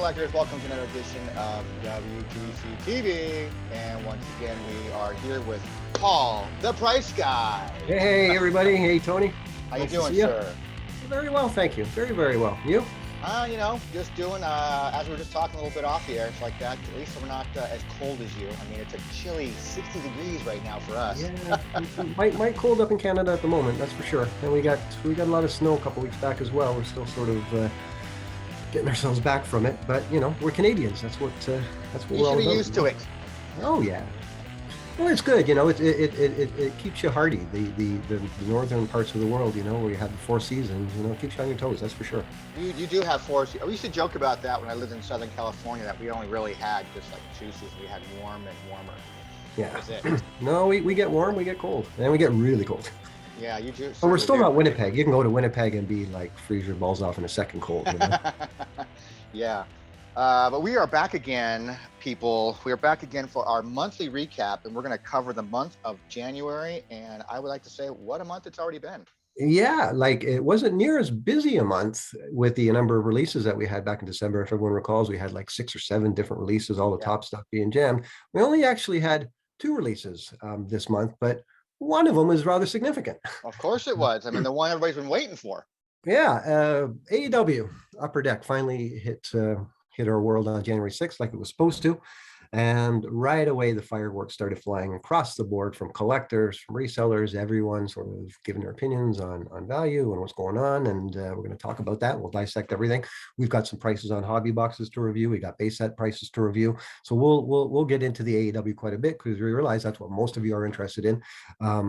collectors, welcome to another edition of WTCtv. And once again, we are here with Paul, the Price Guy. Hey, everybody. Hey, Tony. How you doing, sir? Very well, thank you. Very, very well. You? Just doing, as we were just talking a little bit off the air, it's like that. At least we're not as cold as you. I mean, it's a chilly 60 degrees right now for us. Yeah, might cold up in Canada at the moment, that's for sure. And we got a lot of snow a couple weeks back as well. We're still sort of getting ourselves back from it, but we're Canadians. That's what we're all about. You should be used to it. Oh yeah. Well, it's good. It keeps you hardy. The northern parts of the world, where you have the four seasons, it keeps you on your toes. That's for sure. You do have four seasons. We used to joke about that when I lived in Southern California, that we only really had just like two seasons. We had warm and warmer. Yeah. That was it. No, we get warm, we get cold, and we get really cold. Yeah, you do. But we're still not Winnipeg. You can go to Winnipeg and be like freeze your balls off in a second cold. Yeah. But we are back again, people. We are back again for our monthly recap, and we're going to cover the month of January. And I would like to say, what a month it's already been. Yeah, like it wasn't near as busy a month with the number of releases that we had back in December. If everyone recalls, we had like 6 or 7 different releases, all the top stuff being jammed. We only actually had 2 releases this month, but one of them is rather significant. Of course it was. I mean, the one everybody's been waiting for. Yeah, AEW Upper Deck finally hit our world on January 6th like it was supposed to. And right away, the fireworks started flying across the board from collectors, from resellers, everyone sort of giving their opinions on value and what's going on. And we're going to talk about that. We'll dissect everything. We've got some prices on hobby boxes to review. We got base set prices to review. So we'll get into the AEW quite a bit because we realize that's what most of you are interested in. I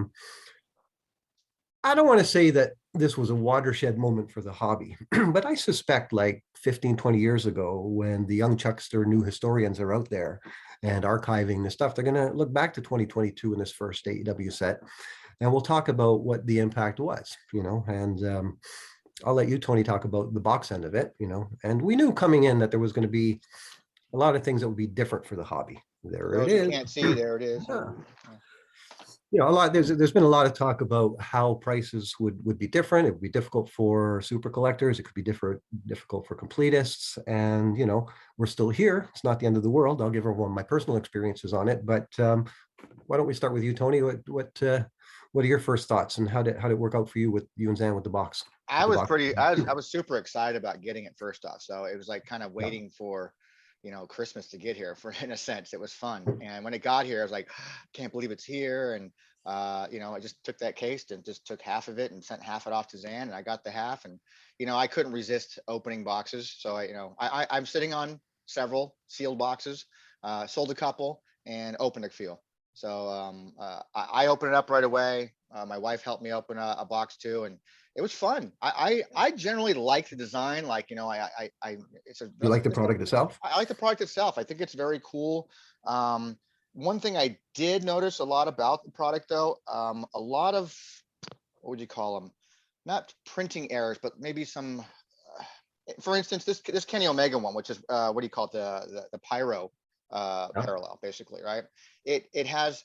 don't want to say that this was a watershed moment for the hobby, but I suspect like 15, 20 years ago, when the young Chuckster new historians are out there and archiving this stuff, they're going to look back to 2022 in this first AEW set, and we'll talk about what the impact was, and I'll let you, Tony, talk about the box end of it, and we knew coming in that there was going to be a lot of things that would be different for the hobby. It is. You can't see, there it is. Yeah. There's been a lot of talk about how prices would be different. It would be difficult for super collectors. It could be difficult for completists. And, we're still here. It's not the end of the world. I'll give everyone my personal experiences on it. But why don't we start with you, Tony? What are your first thoughts, and how did it work out for you with you and Zan with the box? I was super excited about getting it first off. So it was like kind of waiting for Christmas to get here, in a sense. It was fun. And when it got here, I was like, can't believe it's here. And I just took that case and just took half of it and sent half it off to Zan, and I got the half. And I couldn't resist opening boxes, so I'm sitting on several sealed boxes, sold a couple and opened a few. So I opened it up right away. My wife helped me open a box too, and it was fun. I generally like the design. Like, you like the product itself? I like the product itself. I think it's very cool. One thing I did notice a lot about the product, though, a lot of, what would you call them? Not printing errors, but maybe some, for instance, this Kenny Omega one, which is, what do you call it? The Pyro parallel, basically, right? It has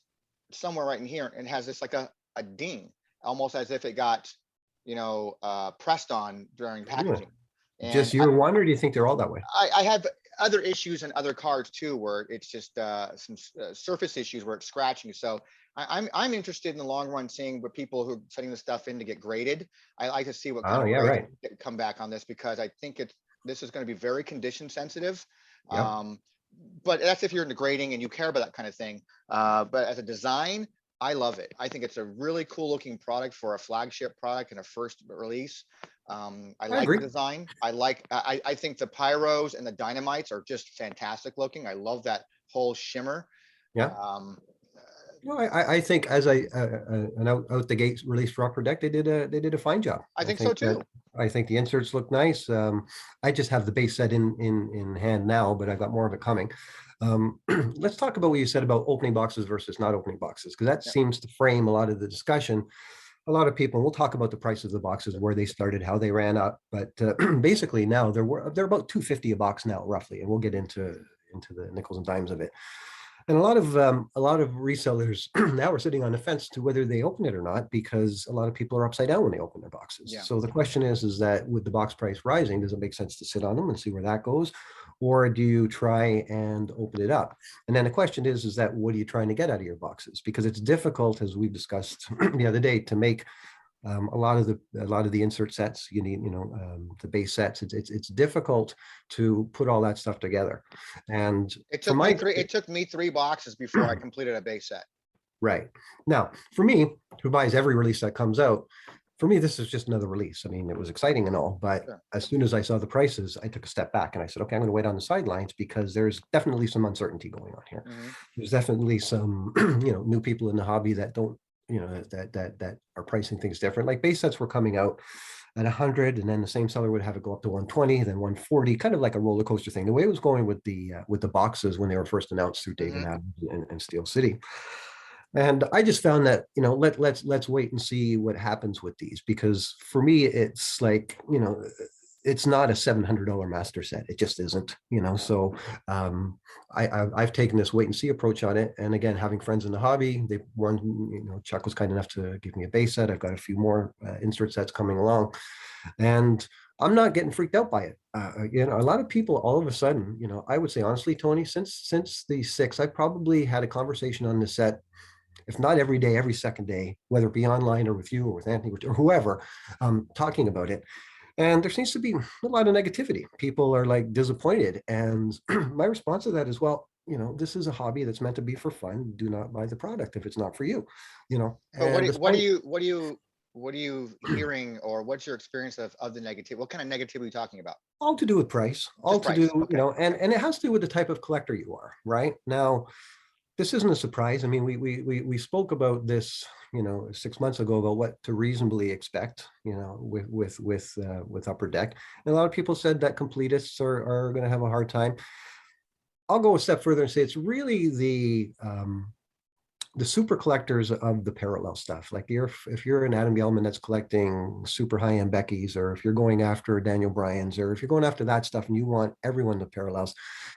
somewhere right in here, it has this like a ding, almost as if it got, pressed on during packaging. And just your one, or do you think they're all that way? I have other issues and other cards too, where it's just some surface issues where it's scratching. So I'm interested in the long run seeing what people who are setting this stuff in to get graded. I like to see what kind of come back on this, because I think this is going to be very condition sensitive. Yep. But that's if you're into grading and you care about that kind of thing. But as a design, I love it. I think it's a really cool looking product for a flagship product and a first release. I like the design. I think the pyros and the dynamites are just fantastic looking. I love that whole shimmer. Yeah. I think as an out the gate release for Upper Deck, they did a fine job. I think so too. I think the inserts look nice. I just have the base set in hand now, but I've got more of it coming. Let's talk about what you said about opening boxes versus not opening boxes, because that seems to frame a lot of the discussion. A lot of people, and we'll talk about the price of the boxes, where they started, how they ran up, but basically now they're about $250 a box now, roughly, and we'll get into the nickels and dimes of it. And a lot of resellers now are sitting on the fence to whether they open it or not, because a lot of people are upside down when they open their boxes. Yeah. So the question is that with the box price rising, does it make sense to sit on them and see where that goes? or do you try and open it up? And then the question is that what are you trying to get out of your boxes? Because it's difficult, as we've discussed the other day, to make a lot of the insert sets. You need, the base sets. It's difficult to put all that stuff together. And It for took my me three. It took me 3 boxes before I completed a base set. right now, for me, who buys every release that comes out, for me, this is just another release. I mean, it was exciting and all, but Sure. as soon as I saw the prices, I took a step back and I said, okay, I'm going to wait on the sidelines because there's definitely some uncertainty going on here. Mhm. There's definitely some, new people in the hobby that don't, that are pricing things different. Like base sets were coming out at 100, and then the same seller would have it go up to 120, then 140, kind of like a roller coaster thing. The way it was going with the boxes when they were first announced through Dave and Mhm. Adam and Steel City. And I just found that, let's wait and see what happens with these, because for me, it's like, it's not a $700 master set. It just isn't, so I've taken this wait and see approach on it. And again, having friends in the hobby, they run, Chuck was kind enough to give me a base set. I've got a few more insert sets coming along, and I'm not getting freaked out by it. A lot of people all of a sudden, I would say honestly, Tony, since the 6, I probably had a conversation on the set, if not every day, every second day, whether it be online or with you or with Anthony or whoever, talking about it. And there seems to be a lot of negativity. People are like disappointed. And my response to that is, well, this is a hobby that's meant to be for fun. Do not buy the product if it's not for you, But and despite what are you hearing, or what's your experience of the negative? What kind of negativity are you talking about? all to do with price, all Just to do, price. Okay. and it has to do with the type of collector you are, right? Now, this isn't a surprise. I mean, we spoke about this, 6 months ago, about what to reasonably expect, with Upper Deck. And a lot of people said that completists are going to have a hard time. I'll go a step further and say it's really the super collectors of the parallel stuff. Like if you're an Adam Gelman that's collecting super high-end Becky's, or if you're going after Daniel Bryan's, or if you're going after that stuff and you want everyone to parallels,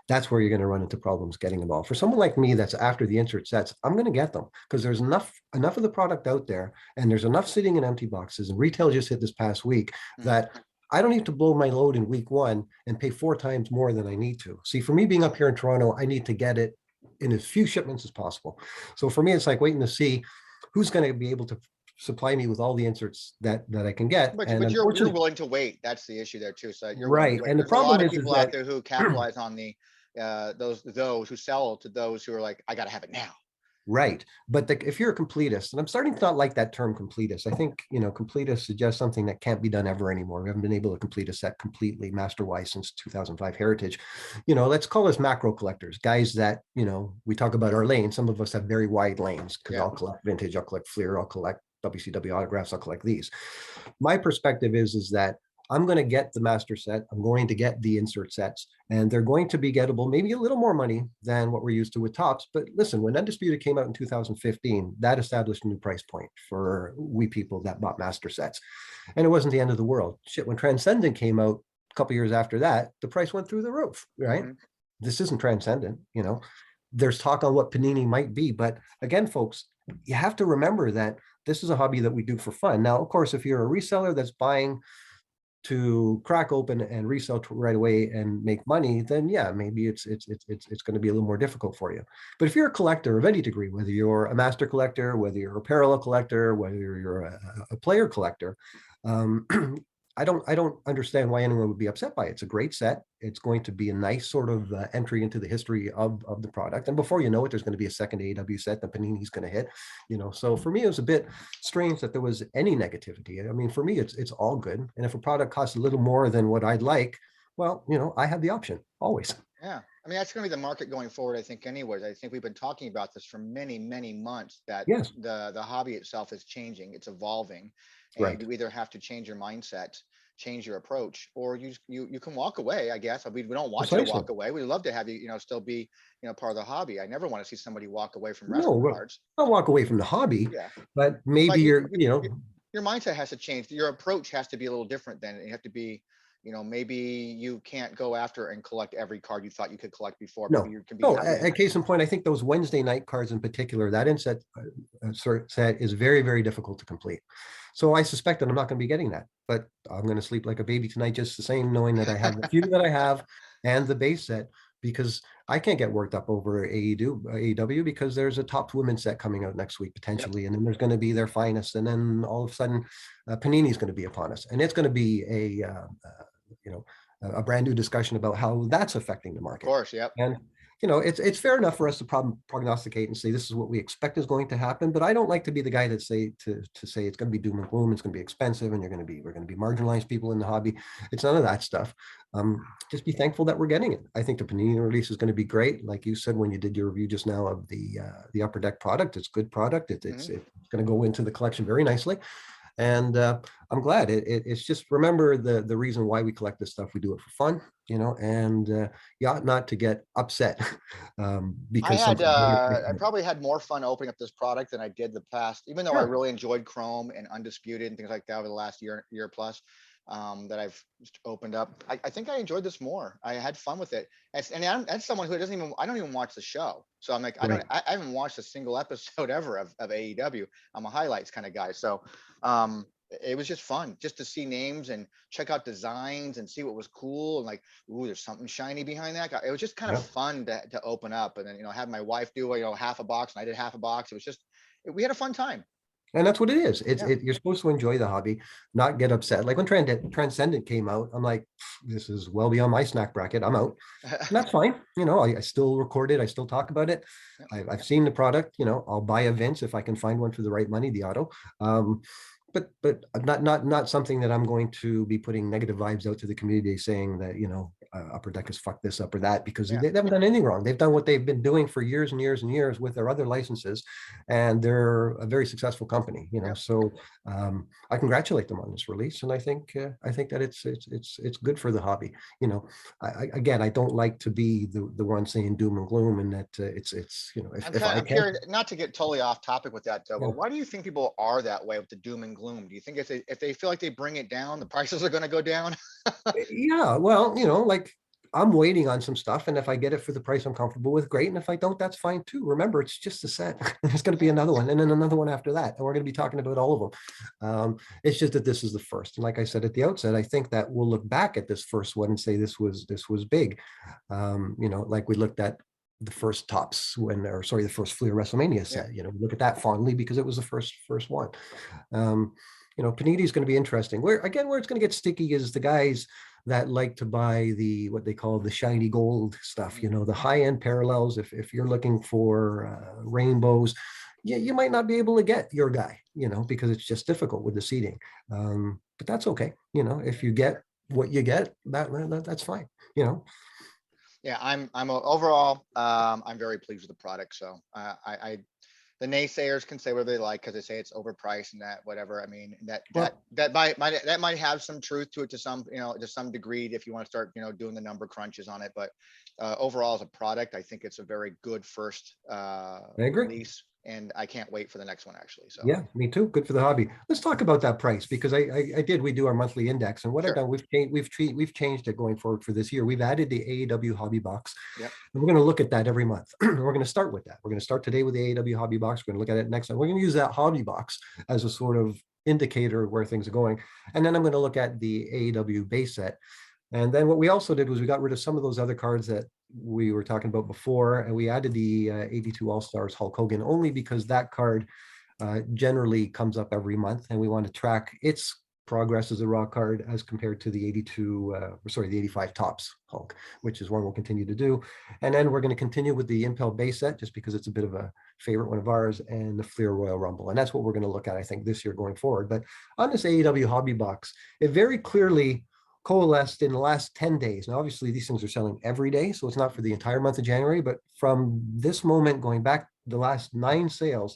that's where you're going to run into problems getting involved. For someone like me that's after the insert sets, I'm going to get them because there's enough of the product out there, and there's enough sitting in empty boxes. And retail just hit this past week that I don't need to blow my load in week 1 and pay 4 times more than I need to. See, for me being up here in Toronto, I need to get it in as few shipments as possible. So for me, it's like waiting to see who's going to be able to supply me with all the inserts that I can get. But And you're unfortunately, willing to wait. That's the issue there too. So you're willing to right. wait. And the There's a lot problem of is people out that there who capitalize on the those who sell to those who are like, I gotta have it now. right. But if you're a completist, and I'm starting to not like that term completist. I think, completist suggests something that can't be done ever anymore. We haven't been able to complete a set completely master-wise since 2005 Heritage. Let's call us macro collectors, guys that, we talk about our lane. Some of us have very wide lanes because Yeah. I'll collect vintage, I'll collect Fleer, I'll collect WCW autographs, I'll collect these. My perspective is that I'm going to get the master set. I'm going to get the insert sets, and they're going to be gettable, maybe a little more money than what we're used to with tops. But listen, when Undisputed came out in 2015, that established a new price point for we people that bought master sets. And it wasn't the end of the world. Shit, when Transcendent came out a couple years after that, the price went through the roof, right? Mhm. This isn't Transcendent, There's talk on what Panini might be. But again, folks, you have to remember that this is a hobby that we do for fun. Now, of course, if you're a reseller that's buying to crack open and resell right away and make money, then yeah, maybe it's going to be a little more difficult for you. But if you're a collector of any degree, whether you're a master collector, whether you're a parallel collector, whether you're a player collector, I don't understand why anyone would be upset by it. It's a great set. It's going to be a nice sort of entry into the history of the product. And before you know it, there's going to be a second AEW set that Panini's going to hit. So for me, it was a bit strange that there was any negativity. I mean, for me, it's all good. And if a product costs a little more than what I'd like, well, I have the option always. Yeah. I mean, that's going to be the market going forward, I think, anyways. I think we've been talking about this for many, many months, that Yes, the hobby itself is changing, it's evolving, and right. you either have to change your mindset, change your approach, or you can walk away, I guess. We don't want you to Precisely. walk away. We'd love to have you, still be, part of the hobby. I never want to see somebody walk away from No, wrestling well, cards. I'll walk away from the hobby, Yeah. but maybe But your mindset has to change. Your approach has to be a little different then. You have to be, maybe you can't go after and collect every card you thought you could collect before. Maybe no. you can be No, happy. a case in point, I think those Wednesday night cards in particular, that inset set is very, very difficult to complete. So I suspect that I'm not going to be getting that, but I'm going to sleep like a baby tonight just the same, knowing that I have the few that I have. and the base set, because I can't get worked up over AEW because there's a top women's set coming out next week Yep. potentially, and then there's going to be their finest, and then all of a sudden Panini's going to be upon us, and it's going to be you know a brand new discussion about how that's affecting the Of market. course. Yep. And it's fair enough for us to prognosticate and say this is what we expect is going to happen, but I don't like to be the guy that say to say it's going to be doom and gloom, it's going to be expensive, and we're going to be marginalized people in the hobby. It's none of that stuff. Just be thankful that we're getting it. I think the Panini release is going to be great, like you said when you did your review just now of the Upper Deck product. It's good product. It's going to go into the collection very nicely. And I'm glad it's just, remember the reason why we collect this stuff. We do it for fun, and you ought not to get upset because something. I probably had more fun opening up this product than I did the past, even though I Sure. really enjoyed Chrome and Undisputed and things like that over the last year plus that I've opened up. I think I enjoyed this more. I had fun with it. That's someone who I don't even watch the show. So I'm like, Right. I haven't watched a single episode ever of AEW. I'm a highlights kind of guy. So it was just fun just to see names and check out designs and see what was cool, and like, ooh, there's something shiny behind that guy. It was just kind of Yeah. fun to open up, and then have my wife do half a box, and I did half a box. It was just we had a fun time. And that's what it is. Yeah. You're supposed to enjoy the hobby, not get upset. Like when Transcendent came out, I'm like, this is well beyond my snack bracket. I'm out. And that's fine. I still record it. I still talk about it. I've seen the product. I'll buy a Vince if I can find one for the right money, the auto. But not something that I'm going to be putting negative vibes out to the community saying that Upper Deck has fucked this up or that, because Yeah. they haven't done anything wrong. They've done what they've been doing for years and years and years with their other licenses, and they're a very successful company. Yeah. So I congratulate them on this release, and I think that it's good for the hobby. Again, I don't like to be the one saying doom and gloom, and that I'm curious, not to get totally off topic with that though, Yeah. but why do you think people are that way with the doom and gloom? Do you think if they feel like they bring it down, the prices are going to go down? Yeah, well, like I'm waiting on some stuff, and if I get it for the price I'm comfortable with, great. And if I don't, that's fine too. Remember, it's just a set. There's going to be another one, and then another one after that, and we're going to be talking about all of them. It's just that this is the first, and like I said at the outset, I think that we'll look back at this first one and say this was big. Like we looked at the first Tops the first Fleer WrestleMania set. Look at that fondly because it was the first one. Panini is going to be interesting. Where it's going to get sticky is the guys that like to buy what they call the shiny gold stuff, the high-end parallels. If you're looking for rainbows, you might not be able to get your guy, because it's just difficult with the seating. But that's okay. If you get what you get, that's fine. Yeah, overall, I'm very pleased with the product. So the naysayers can say whatever they like because they say it's overpriced and that whatever. I mean, that might have some truth to it to some degree if you want to start doing the number crunches on it. But overall, as a product, I think it's a very good first I agree. release, and I can't wait for the next one actually. So yeah, me too. Good for the hobby. Let's talk about that price, because we do our monthly index, and what I've done, we've changed it going forward for this year. We've added the AEW hobby box. Yep. And we're going to look at that every month. We're going to start with that. We're going to start today with the AEW hobby box. We're going to look at it next time. We're going to use that hobby box as a sort of indicator of where things are going. And then I'm going to look at the AEW base set. And then what we also did was we got rid of some of those other cards that we were talking about before, and we added the 82 All-Stars Hulk Hogan, only because that card generally comes up every month, and we want to track its progress as a raw card as compared to the 85 Tops Hulk, which is one we'll continue to do. And then we're going to continue with the Impel base set, just because it's a bit of a favorite one of ours, and the Fleer Royal Rumble. And that's what we're going to look at, I think, this year going forward. But on this AEW hobby box, it very clearly coalesced in the last 10 days. Now, obviously, these things are selling every day, so it's not for the entire month of January, but from this moment going back, the last 9 sales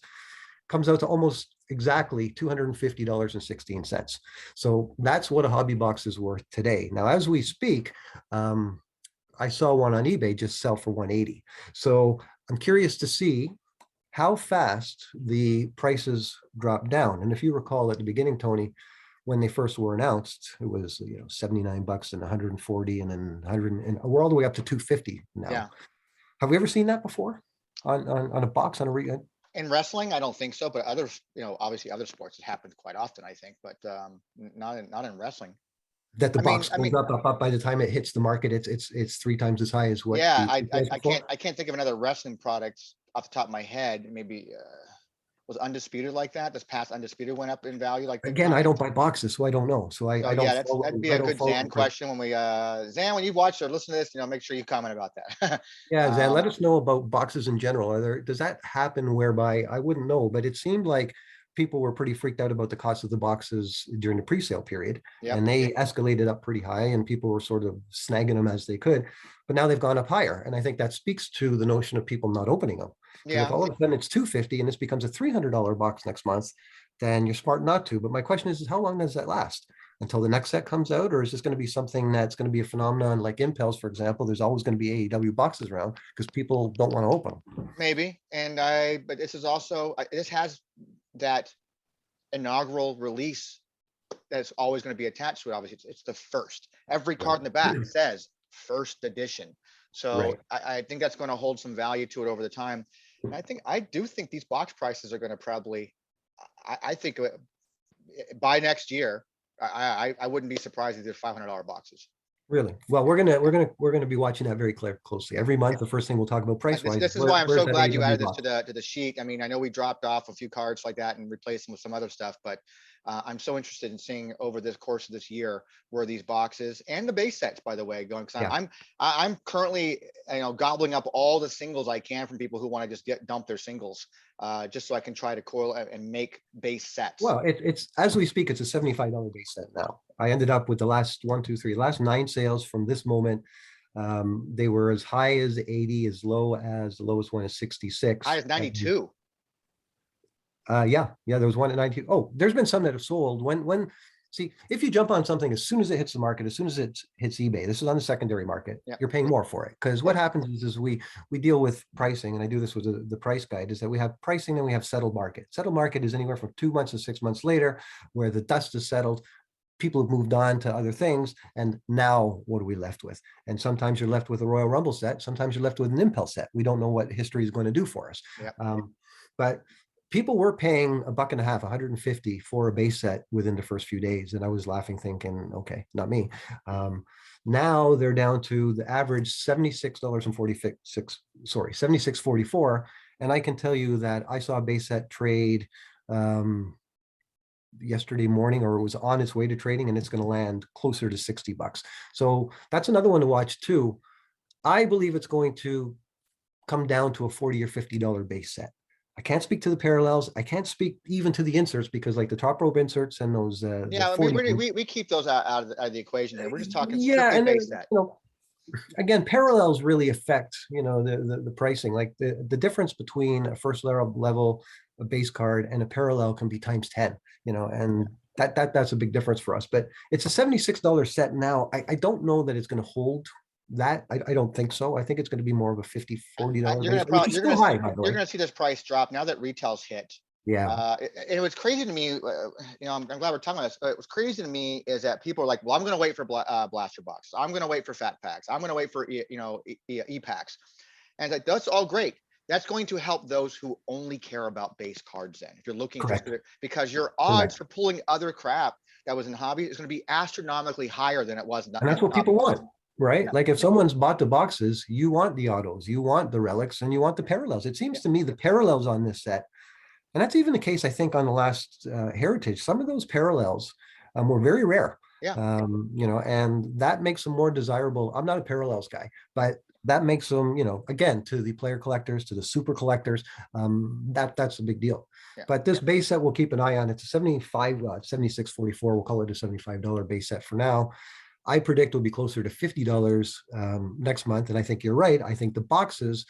comes out to almost exactly $250.16. So that's what a hobby box is worth today. Now, as we speak, I saw one on eBay just sell for $180. So I'm curious to see how fast the prices drop down. And if you recall at the beginning, Tony, when they first were announced, it was $79 and 140 and then 100, and we're all the way up to 250 now. Yeah. Have we ever seen that before on a box on a in wrestling? I don't think so, but obviously other sports it happens quite often, I think, but not in wrestling. that the I mean, box goes up. By the time it hits the market, it's 3 times as high as what yeah, it was before. I can't think of another wrestling product off the top of my head. Maybe was Undisputed like that? This past Undisputed went up in value like big Again, I time. don't buy boxes, so I don't know. So So I don't yeah, follow, that'd be I a don't good follow Zan the price. question when we Zan, when you watch or listen to this, make sure you comment about that. Yeah, Zan, let Um, us know about boxes in general. Does that happen whereby I wouldn't know, but it seemed like people were pretty freaked out about the cost of the boxes during the pre-sale period, yep. and they escalated up pretty high, and people were sort of snagging them as they could. But now they've gone up higher, and I think that speaks to the notion of people not opening them. Because if Yeah. all of a sudden it's $250 and this becomes a $300 box next month, then you're smart not to. But my question is how long does that last? Until the next set comes out, or is this going to be something that's going to be a phenomenon like Impels, for example? There's always going to be AEW boxes around because people don't want to open them. Maybe. But this is also, this has that inaugural release that's always going to be attached to it. Obviously, it's the first. Every card in the back says first edition. So Right. I think that's going to hold some value to it over the time. And I do think these box prices are going to probably, I think by next year, I wouldn't be surprised if they're $500 boxes. Really? Well, we're gonna be watching that very closely. Every month, the first thing we'll talk about price wise. This is why I'm Where's so that glad you AEW added this box? to the sheet. I mean, I know we dropped off a few cards like that and replaced them with some other stuff, but I'm so interested in seeing over the course of this year where these boxes and the base sets, by the way, going. Because Yeah. I'm currently gobbling up all the singles I can from people who want to just dump their singles, just so I can try to coil and make base sets. Well, it's as we speak, it's a $75 base set now. I ended up with the last 9 sales from this moment. They were as high as 80, as low as the lowest one is 66. High as 92. Yeah, there was one at 92. Oh, there's been some that have sold see, if you jump on something as soon as it hits the market, as soon as it hits eBay, this is on the secondary market, Yep. you're paying more for it. Because what happens is we deal with pricing, and I do this with the price guide, is that we have pricing and we have settled market. Settled market is anywhere from 2 months to 6 months later, where the dust is settled. People have moved on to other things, and now what are we left with? And sometimes you're left with a Royal Rumble set, sometimes you're left with an Impel set. We don't know what history is going to do for us. Yep. But people were paying $1.50, 150 for a base set within the first few days. And I was laughing, thinking, okay, not me. Now they're down to the average $76.44. And I can tell you that I saw a base set trade yesterday morning, or it was on its way to trading, and it's going to land closer to $60. So that's another one to watch too. I believe it's going to come down to a $40 or $50 base set. I can't speak to the parallels. I can't speak even to the inserts, because like the top rope inserts and those Yeah, we keep those out of the equation here. We're just talking strictly base set. Again, parallels really affect the pricing. Like the difference between a first level a base card and a parallel can be times 10. And that's a big difference for us. But it's a $76 set now. I don't know that it's going to hold that. I don't think so. I think it's going to be more of a $50, $40 base, which is still high, by the way. You're going to see this price drop now that retail's hit. Yeah. And it was crazy to me. I'm glad we're talking about this. It was crazy to me is that people are like, well, I'm going to wait for blaster box. I'm going to wait for fat packs. I'm going to wait for e packs. And that's all great. That's going to help those who only care about base cards. Then, if you're looking because your odds for pulling other crap that was in hobby is going to be astronomically higher than it was. And that's what people want. Right? Yeah. Like if someone's bought the boxes, you want the autos, you want the relics, and you want the parallels. It seems to me the parallels on this set, and that's even the case, I think, on the last Heritage, some of those parallels were very rare. Yeah. And that makes them more desirable. I'm not a parallels guy, but that makes them, again, to the player collectors, to the super collectors, that's a big deal. Yeah. But this base set we'll keep an eye on. It's a 76.44. We'll call it a $75 base set for now. I predict will be closer to $50 next month. And I think you're right. I think the boxes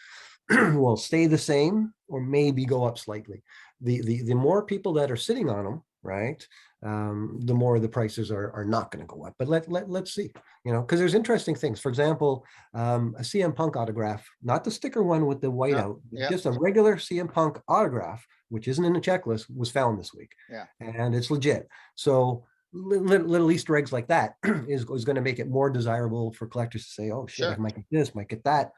will stay the same or maybe go up slightly. The more people that are sitting on them, right, the more the prices are not going to go up. But let's see, because there's interesting things. For example, a CM Punk autograph, not the sticker one with the whiteout, just a regular CM Punk autograph, which isn't in the checklist, was found this week. Yeah. And it's legit. So little Easter eggs like that is going to make it more desirable for collectors to say, oh shit, I Sure. might get this, might get that,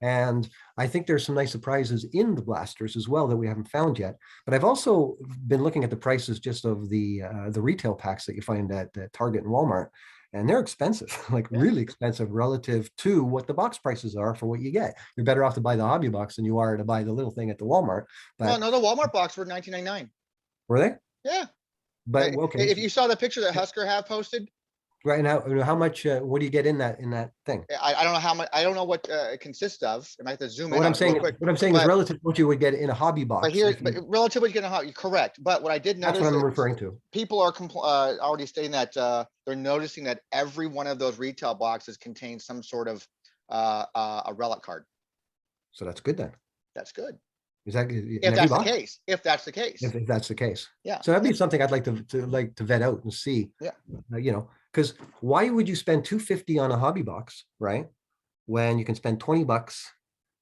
and I think there's some nice surprises in the blasters as well that we haven't found yet. But I've also been looking at the prices just of the retail packs that you find at Target and Walmart, and they're expensive, like Yeah. really expensive relative to what the box prices are for what you get. You're better off to buy the hobby box than you are to buy the little thing at the Walmart. Well, But no, the Walmart box were 19.99. were they? Yeah. But okay, If you saw the picture that Husker have posted, right now, how much? What do you get in that thing? I don't know how much, I don't know what it consists of. I might have to zoom in What on I'm it real saying, quick. is relative to what you would get in a hobby But box. here, but relatively, you're correct. But what I did That's what notice I'm is referring to. people are already stating that they're noticing that every one of those retail boxes contains some sort of a relic card. So that's good then. That's good. Is that in If every that's the box? case, if that's the case. If that's the case. Yeah. So that'd be something I'd like to vet out and see. Yeah. Because why would you spend $250 on a hobby box, right? When you can spend $20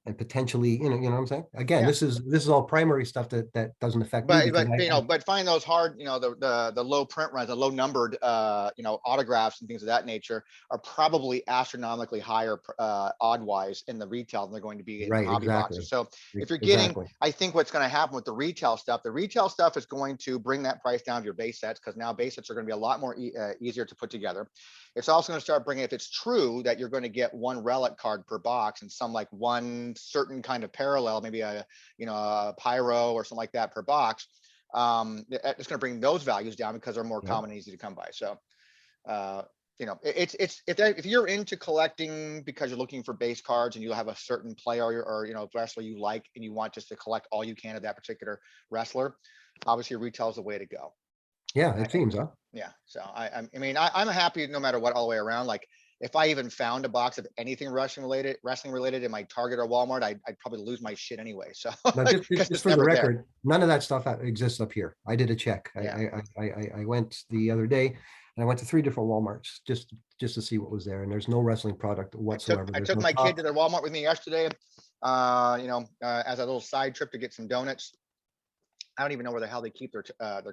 and potentially, you know what I'm saying? Again, Yeah. this is all primary stuff that doesn't affect me because but find those hard, the low print runs, the low numbered, autographs and things of that nature are probably astronomically higher odd wise in the retail than they're going to be in the right, hobby exactly. boxes. So if you're getting, Exactly. I think what's going to happen with the retail stuff is going to bring that price down to your base sets, because now base sets are going to be a lot more easier to put together. It's also going to start bringing, if it's true that you're going to get one relic card per box and some like one certain kind of parallel, maybe a pyro or something like that per box, it's going to bring those values down because they're more common and easy to come by. So if you're into collecting because you're looking for base cards and you have a certain player or wrestler you like and you want just to collect all you can of that particular wrestler, obviously retail is the way to go. Yeah, it seems, huh? Yeah. So I'm happy no matter what all the way around. Like if I even found a box of anything wrestling related in my Target or Walmart, I'd probably lose my shit anyway. So Now, because just it's for the never there. record, none of that stuff exists up here. I did a check. Yeah. I went the other day and I went to 3 different Walmarts just to see what was there. And there's no wrestling product whatsoever. I took no my top. kid to the Walmart with me yesterday, as a little side trip to get some donuts. I don't even know where the hell they keep their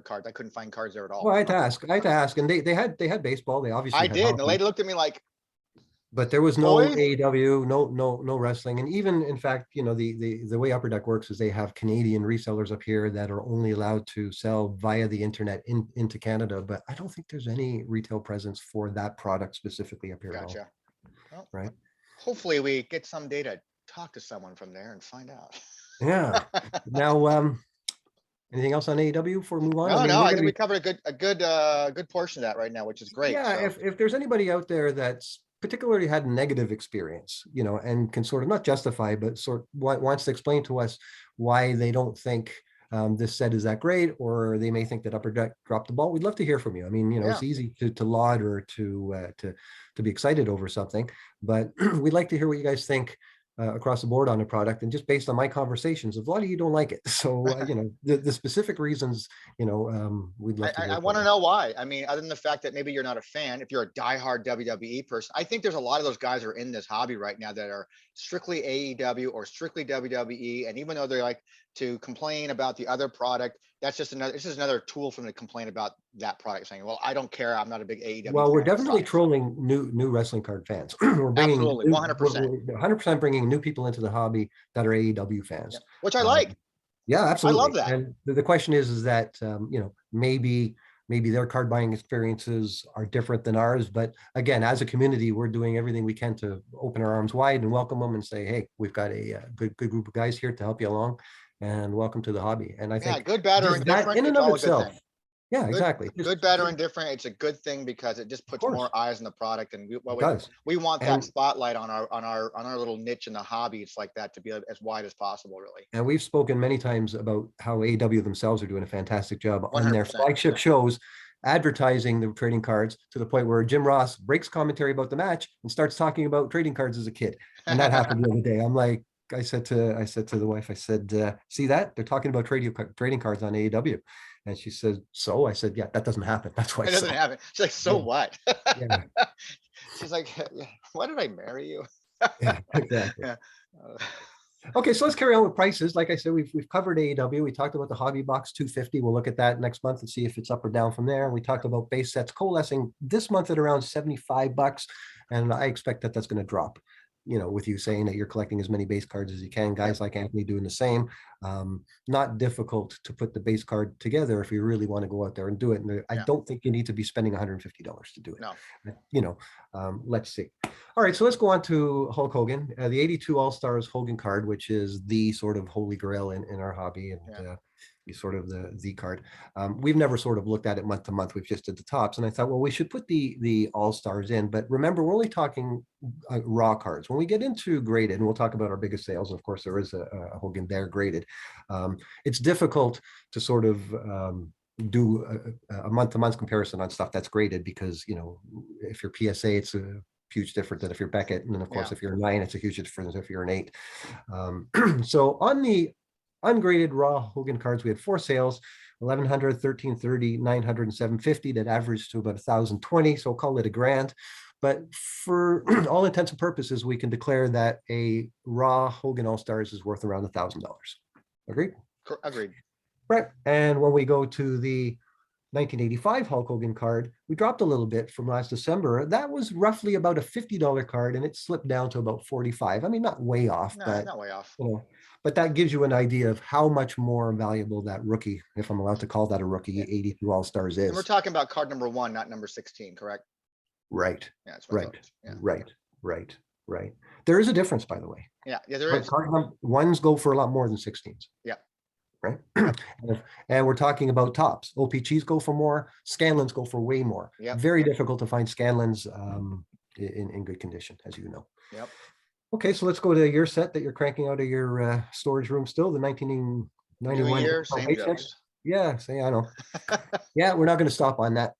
cards. I couldn't find cards there at all. Well, I had to ask, and they had baseball. They obviously I had did. And the hockey, lady looked at me like, but there was no boy. AEW, no wrestling. And even in fact, the way Upper Deck works is they have Canadian resellers up here that are only allowed to sell via the internet into Canada. But I don't think there's any retail presence for that product specifically up here at all. Gotcha. Well, right. Hopefully we get some data, talk to someone from there and find out. Yeah. Now, anything else on AEW before we move on? No, I think we covered a good portion of that right now, which is great. Yeah, So. if there's anybody out there that's particularly had a negative experience, and can sort of not justify, but wants to explain to us why they don't think this set is that great, or they may think that Upper Deck dropped the ball, we'd love to hear from you. I mean, it's easy to laud or to be excited over something, but we'd like to hear what you guys think across the board on a product. And just based on my conversations, a lot of you don't like it. So, the specific reasons, we'd love to. I want to know why. I mean, other than the fact that maybe you're not a fan, if you're a diehard WWE person, I think there's a lot of those guys that are in this hobby right now that are strictly AEW or strictly WWE. And even though they like to complain about the other product, this is another tool for them to complain about that product, saying, well, I don't care. I'm not a big AEW. Well, we're definitely trolling new wrestling card fans. We're bringing absolutely 100%. 100% bringing new people into the hobby that are AEW fans, which I like. Yeah, absolutely. I love that. And the question is that maybe their card buying experiences are different than ours. But again, as a community, we're doing everything we can to open our arms wide and welcome them and say, hey, we've got a good group of guys here to help you along, and welcome to the hobby. And I think good, bad, or indifferent, in and of itself. Yeah, exactly. Good, bad, or indifferent. It's a good thing because it just puts more eyes on the product, and we want that spotlight on our little niche in the hobby. It's like that to be as wide as possible, really. And we've spoken many times about how AEW themselves are doing a fantastic job 100%. On their flagship shows, advertising the trading cards to the point where Jim Ross breaks commentary about the match and starts talking about trading cards as a kid. And that happened the other day. I'm like, I said to the wife, I said, see that? They're talking about trading cards on AEW. And she said, so? I said, yeah, that doesn't happen. That's why it doesn't happen. She's like, so what? Yeah. She's like, why did I marry you? Yeah, exactly. Okay, so let's carry on with prices. Like I said, we've covered AEW. We talked about the Hobby Box 250. We'll look at that next month and see if it's up or down from there. We talked about base sets coalescing this month at around $75, and I expect that that's going to drop. You know, with you saying that you're collecting as many base cards as you can, guys like Anthony doing the same. Not difficult to put the base card together if you really want to go out there and do it. And I don't think you need to be spending $150 to do it. No. You know, let's see. All right, so let's go on to Hulk Hogan, the 82 All-Stars Hogan card, which is the sort of holy grail in our hobby, and sort of the card. We've never sort of looked at it month to month. We've just did the tops, and I thought, well, we should put the All-Stars in. But remember, we're only talking raw cards. When we get into graded, and we'll talk about our biggest sales, and of course, there is a Hogan there graded. It's difficult to sort of do a month-to-month comparison on stuff that's graded because, you know, if you're PSA, it's a huge difference than if you're Beckett, and then of course if you're a 9, it's a huge difference if you're an 8. So on the ungraded raw Hogan cards, we had 4 sales: 1,100, 1,330, 900, and 750. That averaged to about 1,020, so call it $1,000. But for all intents and purposes, we can declare that a raw Hogan All-Stars is worth around $1,000. Agreed? Agreed. Right. And when we go to the 1985 Hulk Hogan card, we dropped a little bit from last December. That was roughly about a $50 card, and it slipped down to about 45. I mean, not way off, but not way off. You know, but that gives you an idea of how much more valuable that rookie, if I'm allowed to call that a rookie, 82 All-Stars is. And we're talking about card number 1, not number 16, correct? Right. Yeah, that's right. Right. There is a difference, by the way. Yeah, there is. Card ones go for a lot more than 16s. Yeah. Right. And we're talking about tops. OPGs go for more. Scanlons go for way more. Yep. Very difficult to find Scanlons in good condition, as you know. Yep. Okay, so let's go to your set that you're cranking out of your storage room still, the 1991. New year, same jokes. Yeah, say I know. Yeah, we're not going to stop on that.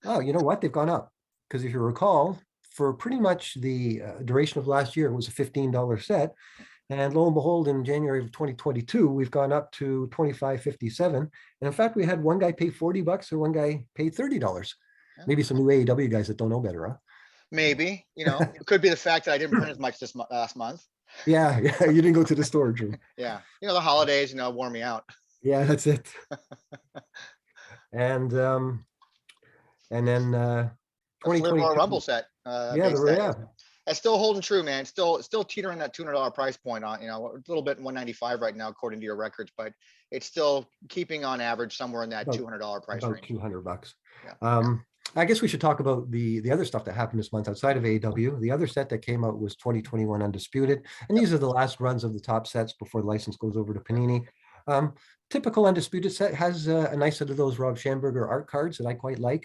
Oh, you know what? They've gone up. Because if you recall, for pretty much the duration of last year, it was a $15 set. And lo and behold, in January of 2022, we've gone up to $25.57. And in fact, we had one guy pay $40 and one guy paid $30. Yeah. Maybe some new AEW guys that don't know better, huh? Maybe, you know, it could be the fact that I didn't print as much this last month. Yeah, you didn't go to the storage room. Yeah, you know, the holidays, you know, wore me out. Yeah, that's it. And then 2020 Rumble set. It's still holding true, man. Still teetering that $200 price point on, you know, a little bit 195 right now, according to your records, but it's still keeping on average somewhere in that $200 price about range. $200. Yeah. I guess we should talk about the other stuff that happened this month outside of AEW. The other set that came out was 2021 Undisputed, and these are the last runs of the top sets before the license goes over to Panini. Typical Undisputed set has a nice set of those Rob Schamberger art cards that I quite like.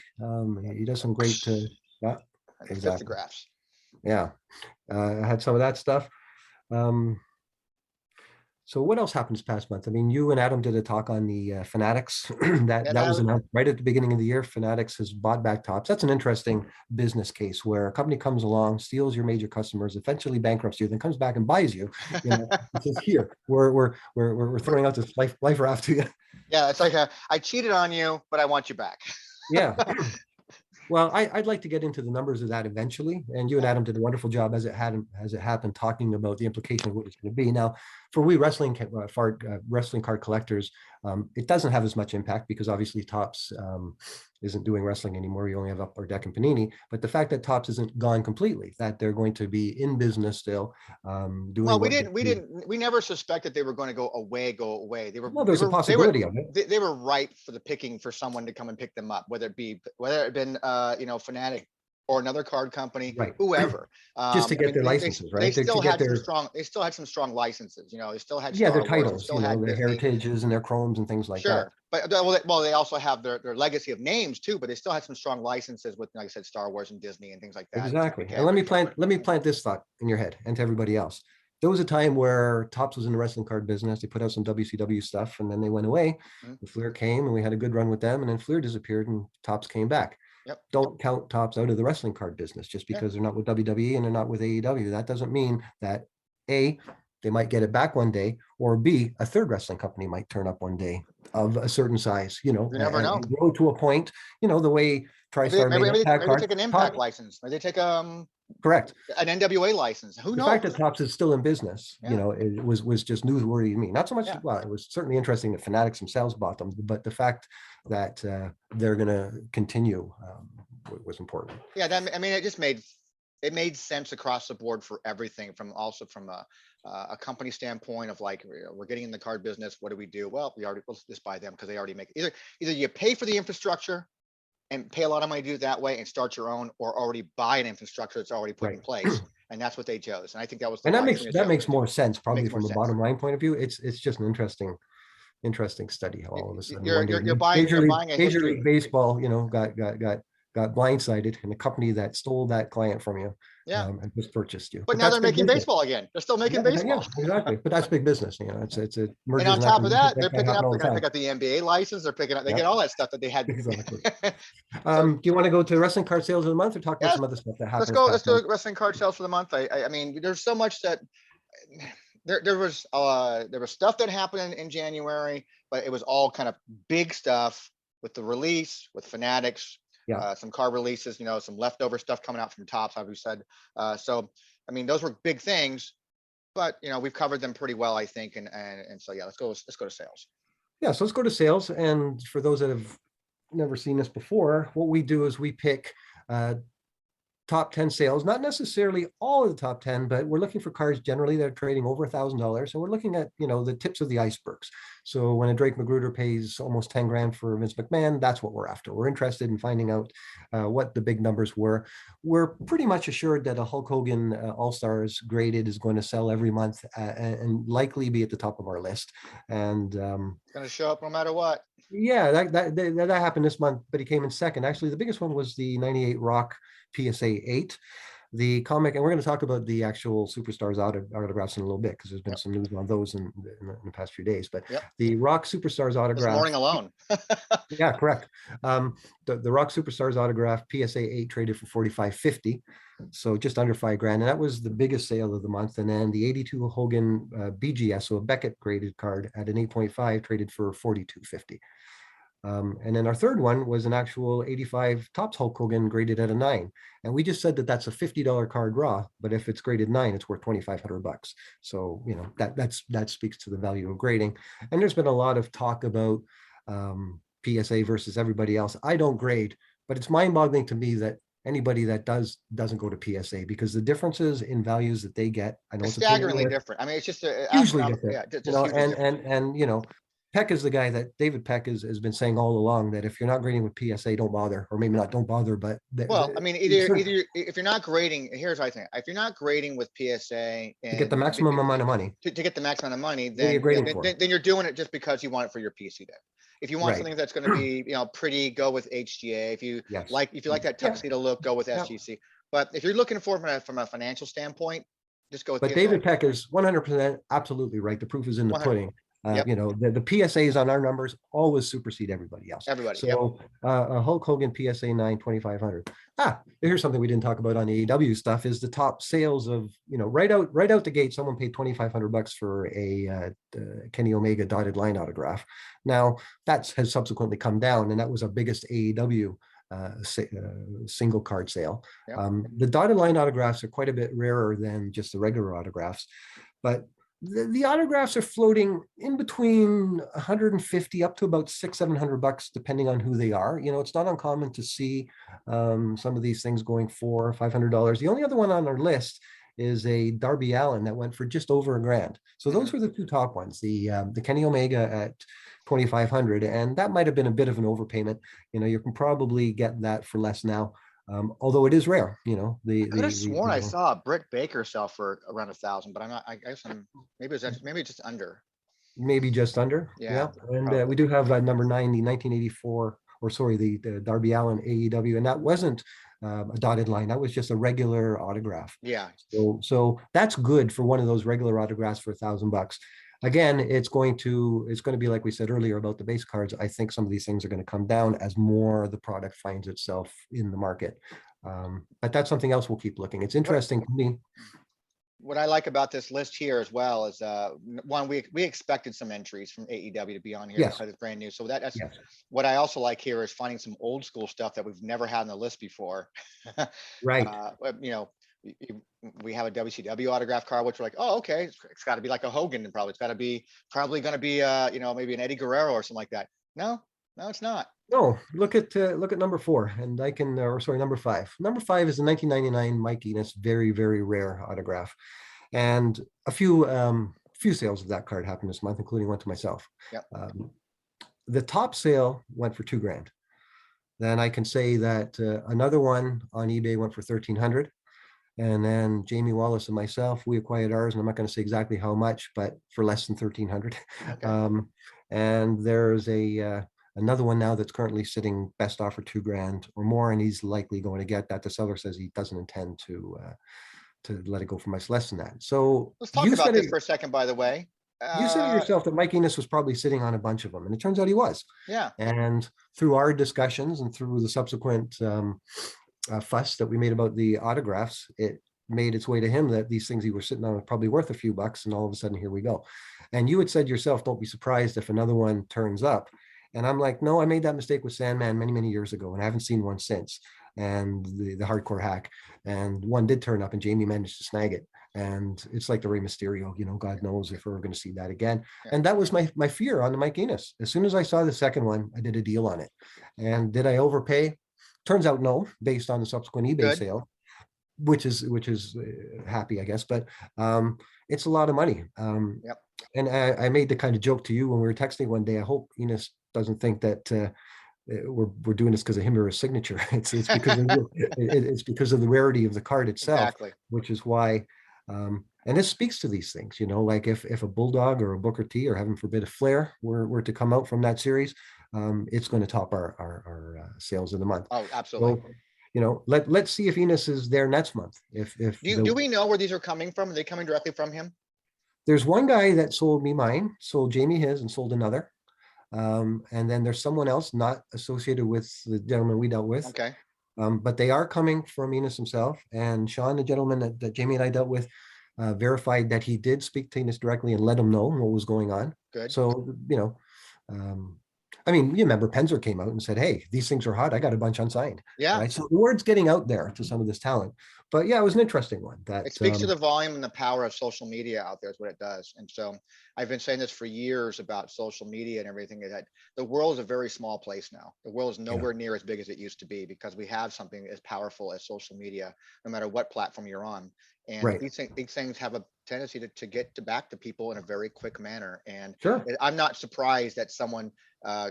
He does some great exactly. Graphs. Yeah, I had some of that stuff. So what else happened this past month? I mean, you and Adam did a talk on the Fanatics. that was announced right at the beginning of the year. Fanatics has bought back tops. That's an interesting business case where a company comes along, steals your major customers, eventually bankrupts you, then comes back and buys you. You know, it says, here, we're throwing out this life raft to you. Yeah, it's like I cheated on you, but I want you back. Yeah. Well, I'd like to get into the numbers of that eventually, and you and Adam did a wonderful job as it happened, talking about the implication of what it's going to be. Now, for we wrestling card collectors, it doesn't have as much impact because obviously Topps isn't doing wrestling anymore. You only have Upper Deck and Panini. But the fact that Topps isn't gone completely, that they're going to be in business still, doing. Well, we never suspected they were going to go away. They were. Well, there's a possibility of it. They were ripe for the picking for someone to come and pick them up, whether it been you know, Fanatic or another card company, right, whoever. Just to get their licenses, right? They still had some strong licenses. You know, they still had their titles, their heritages and their chromes and things like that. But they also have their legacy of names too. But they still had some strong licenses with, like I said, Star Wars and Disney and things like that. Exactly. And let me plant this thought in your head and to everybody else. There was a time where Topps was in the wrestling card business. They put out some WCW stuff and then they went away. Mm-hmm. Fleer came and we had a good run with them, and then Fleer disappeared and Topps came back. Yep. Don't count Topps out of the wrestling card business just because they're not with WWE and they're not with AEW. That doesn't mean that A, they might get it back one day, or B, a third wrestling company might turn up one day of a certain size, you know. You never know. Grow to a point, you know, the way TriStar maybe take an Impact license. Maybe they take Correct. an NWA license. Who The knows? fact that Topps is still in business, Yeah. it was just newsworthy to me. Not so much, Yeah. well, it was certainly interesting that Fanatics themselves bought them, but the fact that they're going to continue was important. Yeah, that, I mean, it made sense across the board for everything, from also from a company standpoint of like, we're getting in the card business. What do we do? Well, let's just buy them because they already make either you pay for the infrastructure and pay a lot of money to do it that way and start your own, or already buy an infrastructure that's already put in place. And that's what they chose. And I think that was the And wise thing to do. makes more sense, probably Makes more from a sense. bottom line point of view. It's just an interesting study how all of a sudden one day You're buying a Major history. League Baseball, got blindsided, and the company that stole that client from you, Yeah. and just purchased you. But now that's they're big making business. baseball again. They're still making Yeah, baseball. exactly. But that's big business. It's a mergers And on and top of acquisitions that, they're can picking happen up, all they're the gonna time. pick up the NBA license. They're picking up, they Yep. get all that stuff that they had. Exactly. So, Do you want to go to wrestling card sales of the month, or talk about yes, some other stuff that let's happened go. this Let's past do month? wrestling card sales for the month. I mean, there's so much that there was stuff that happened in January, but it was all kind of big stuff with the release, with Fanatics, Yeah. some card releases, some leftover stuff coming out from Topps, as we said. So, I mean, those were big things, but we've covered them pretty well, I think. And so, yeah, let's go to sales. Yeah. So let's go to sales. And for those that have never seen this before, what we do is we pick top 10 sales, not necessarily all of the top 10, but we're looking for cards generally that are trading over $1,000. And we're looking at, the tips of the icebergs. So when a Drake Magruder pays almost 10 grand for Vince McMahon, that's what we're after. We're interested in finding out what the big numbers were. We're pretty much assured that a Hulk Hogan All-Stars graded is going to sell every month and likely be at the top of our list. And it's going to show up no matter what. Yeah, that happened this month, but he came in second. Actually, the biggest one was the 98 Rock PSA 8. The comic, and we're going to talk about the actual Superstars autographs in a little bit, because there's been some news on those in the past few days. But the Rock Superstars autograph. This morning alone. Yeah, correct. The Rock Superstars autograph PSA 8 traded for $45.50, so just under $5 grand, and that was the biggest sale of the month. And then the 82 Hogan BGS, so a Beckett graded card at an 8.5, traded for $42.50. And then our third one was an actual 85 Topps Hulk Hogan graded at a 9. And we just said that that's a $50 card raw, but if it's graded 9, it's worth $2,500. So, that speaks to the value of grading. And there's been a lot of talk about PSA versus everybody else. I don't grade, but it's mind-boggling to me that anybody that doesn't go to PSA, because the differences in values that they get, I know it's staggeringly different. I mean, it's just hugely different. Yeah, and Peck is the guy that David Peck has been saying all along that if you're not grading with PSA, don't bother, or maybe not don't bother, but well, I mean, either if you're not grading, here's what I think: if you're not grading with PSA to get the maximum amount of money, to get the maximum amount of money, what are you grading for? Then you're doing it just because you want it for your PC deck. If you want something that's going to be pretty, go with HGA. If you like that tuxedo look, go with SGC. But if you're looking for from a financial standpoint, just go with But PSA. David Peck is 100% absolutely right. The proof is in the pudding. The PSAs on our numbers always supersede everybody else. So Hulk Hogan PSA 9 2,500. Here's something we didn't talk about on the AEW stuff: is the top sales of right out the gate. Someone paid $2,500 for a Kenny Omega dotted line autograph. Now that has subsequently come down, and that was our biggest AEW single card sale. The dotted line autographs are quite a bit rarer than just the regular autographs, but the autographs are floating in between 150 up to about $600-700, depending on who they are. It's not uncommon to see some of these things going for $500. The only other one on our list is a Darby Allin that went for just over $1 grand. So those were the two top ones, the Kenny Omega at 2,500, and that might have been a bit of an overpayment. You can probably get that for less now. Although it is rare, I could have sworn I saw Britt Baker sell for around 1,000, but I'm not. I guess maybe it's just under. Maybe just under. Yeah. And we do have number 9, the 1984, or sorry, the Darby Allin AEW, and that wasn't a dotted line. That was just a regular autograph. Yeah. So that's good for one of those regular autographs for $1,000. Again, it's going to be like we said earlier about the base cards. I think some of these things are going to come down as more of the product finds itself in the market. But that's something else we'll keep looking. It's interesting to me. What I like about this list here as well is one, we expected some entries from AEW to be on here because it's brand new. So that's what I also like here is finding some old school stuff that we've never had on the list before. Right. we have a WCW autograph card, which we're like, oh, okay, it's got to be like a Hogan, and probably it's got to be probably going to be maybe an Eddie Guerrero or something like that. No, no, it's not. No, look at number 4, and I can, or sorry, number 5. Number 5 is a 1999 Mike Enos, very, very rare autograph, and a few sales of that card happened this month, including one to myself. Yep. The top sale went for $2,000. Then I can say that another one on eBay went for 1,300. And then Jamie Wallace and myself, we acquired ours, and I'm not going to say exactly how much, but for less than 1,300. Okay. And there's another one now that's currently sitting best offer $2,000 or more, and he's likely going to get that. The seller says he doesn't intend to let it go for much less than that. So Let's talk about this for a second, by the way. You said yourself that Mike Enos was probably sitting on a bunch of them, and it turns out he was. Yeah. And through our discussions and through the subsequent fuss that we made about the autographs, it made its way to him that these things he was sitting on were probably worth a few bucks, and all of a sudden here we go. And you had said yourself, don't be surprised if another one turns up. And I'm like, no, I made that mistake with Sandman many, many years ago, and I haven't seen one since. And the hardcore hack, and one did turn up, and Jamie managed to snag it. And it's like the Rey Mysterio, God knows if we're going to see that again. Yeah. And that was my fear on the Mike Enos. As soon as I saw the second one, I did a deal on it. And did I overpay? Turns out no, based on the subsequent eBay sale, which is happy, I guess. But it's a lot of money. Yep. And I made the kind of joke to you when we were texting one day. I hope Enos doesn't think that we're doing this because of him or his signature. It's because of the rarity of the card itself, exactly. Which is why. And this speaks to these things, like if a Bulldog or a Booker T, or heaven forbid a Flair were to come out from that series, it's going to top our sales of the month. Oh, absolutely. So, let's see if Enos is there next month. Do we know where these are coming from? Are they coming directly from him? There's one guy that sold me mine, sold Jamie his, and sold another. And then there's someone else not associated with the gentleman we dealt with. Okay. But they are coming from Enos himself. And Sean, the gentleman that Jamie and I dealt with, verified that he did speak to Enos directly and let him know what was going on. Good. So, you remember Penzer came out and said, hey, these things are hot. I got a bunch unsigned. Yeah. Right? So the word's getting out there to some of this talent. But yeah, it was an interesting one. It speaks to the volume and the power of social media out there is what it does. And so I've been saying this for years about social media and everything, that the world is a very small place now. The world is nowhere near as big as it used to be, because we have something as powerful as social media, no matter what platform you're on. And these things have a tendency to get back to people in a very quick manner. And I'm not surprised that someone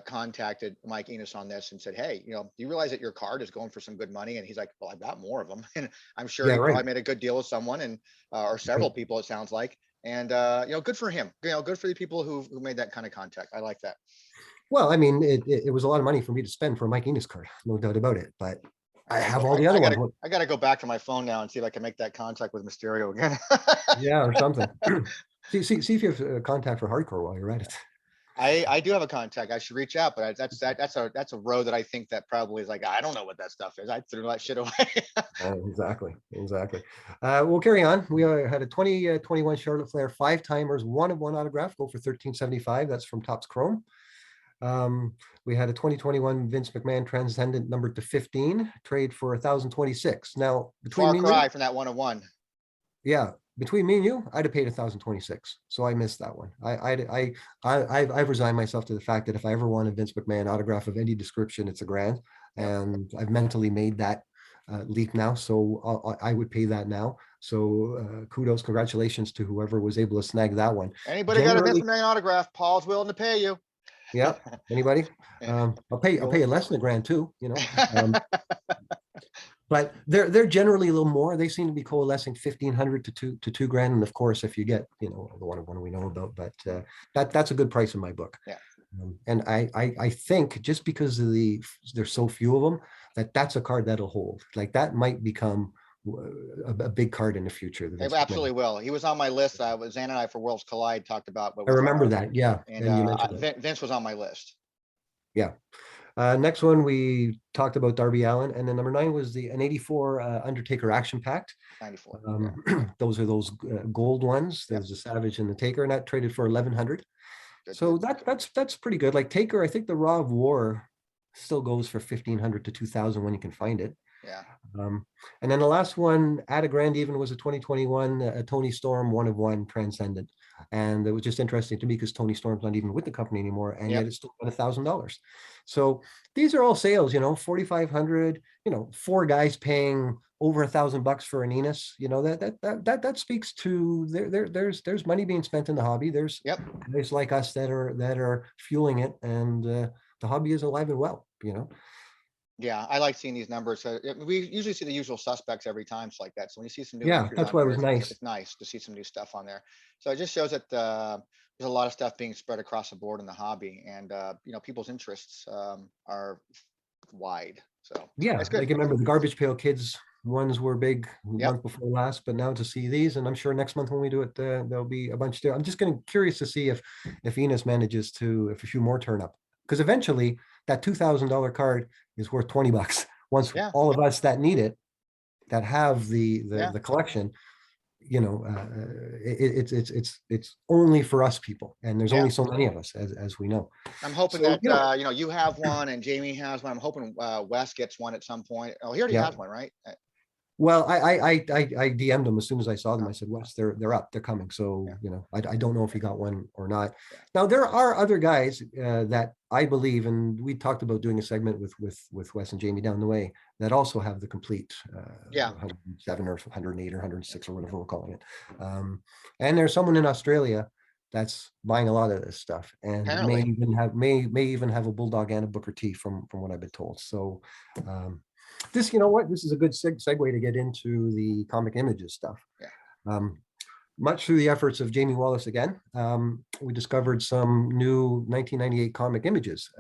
contacted Mike Enos on this and said, hey, do you realize that your card is going for some good money? And he's like, well, I've got more of them. And I'm sure he probably made a good deal with someone, and or several people, it sounds like. And good for him. Good for the people who made that kind of contact. I like that. Well, it was a lot of money for me to spend for a Mike Enos card, no doubt about it. But I have all the other ones. I got to go back to my phone now and see if I can make that contact with Mysterio again. Yeah, or something. see if you have a contact for hardcore while you're at it. I do have a contact. I should reach out, but that's a road that I think that probably is like, I don't know what that stuff is. I threw that shit away. Exactly. We'll carry on. We had a 2021 Charlotte Flair 5-timers, 1-of-1 autograph, go for $13.75. That's from Topps Chrome. We had a 2021 Vince McMahon Transcendent numbered to 15, trade for $1,026. Now, between far cry from that 1-of-1. Yeah, between me and you, I'd have paid $1,026. So I missed that one. I've resigned myself to the fact that if I ever want a Vince McMahon autograph of any description, it's $1,000, and I've mentally made that leap now. So I would pay that now. So kudos, congratulations to whoever was able to snag that one. Anybody got a Vince McMahon autograph? Paul's willing to pay you. Yeah. Anybody? I'll pay you less than $1,000 too. But they're generally a little more. They seem to be coalescing 1,500 to $2,000, and of course, if you get the 1-of-1 we know about, but that's a good price in my book. Yeah. And I think just because of there's so few of them, that's a card that'll hold. Like that might become a big card in the future. It absolutely will. He was on my list. Zan and I for Worlds Collide talked about. I remember that. Yeah. And you mentioned Vince was on my list. Yeah. Next one, we talked about Darby Allin, and then number 9 was an 84 Undertaker Action Pact. 94. Those are those gold ones. There's the Savage and the Taker, and that traded for $1,100. So that's pretty good. Like Taker, I think the Raw of War still goes for $1,500 to $2,000 when you can find it. Yeah. And then the last one, at a grand even, was a 2021 Tony Storm 1 of 1 Transcendent. And it was just interesting to me because Tony Storm's not even with the company anymore, and yet Yep. it's still at $1,000. So these are all sales, 4,500, 4 guys paying over $1,000 for an Enos. That speaks to there's money being spent in the hobby. There's Yep. guys like us that are fueling it, and the hobby is alive and well. Yeah, I like seeing these numbers. We usually see the usual suspects every time, so like that. So when you see some new Yeah, entries that's on why it there, was nice. it's nice to see some new stuff on there. So it just shows that there's a lot of stuff being spread across the board in the hobby, and people's interests are wide. So Yeah, it's I good. can remember the Garbage Pail Kids ones were big the Yep. month before last, but now to see these, and I'm sure next month when we do it, there'll be a bunch there. I'm just curious to see if Enos manages to, if a few more turn up, because eventually that $2,000 card is worth $20 once Yeah. all of us that need it, that have Yeah. the collection, it's only for us people, and there's Yeah. only so many of us, as we know. I'm hoping So that you have one and Jamie has one. I'm hoping Wes gets one at some point. Oh, he already yeah. has one, right? Well, I DM'd them as soon as I saw them. Oh, I said, Wes, they're up, they're coming. So, yeah. I don't know if he got one or not. Yeah. Now, there are other guys that I believe, and we talked about doing a segment with Wes and Jamie down the way, that also have the complete Yeah. 107 or 108 or 106 or whatever we're calling it. And there's someone in Australia that's buying a lot of this stuff, and may Apparently. even have a Bulldog and a Booker T from what I've been told. So this, this is a good segue to get into the comic images stuff. Yeah. Much through the efforts of Jamie Wallace again, we discovered some new 1998 comic images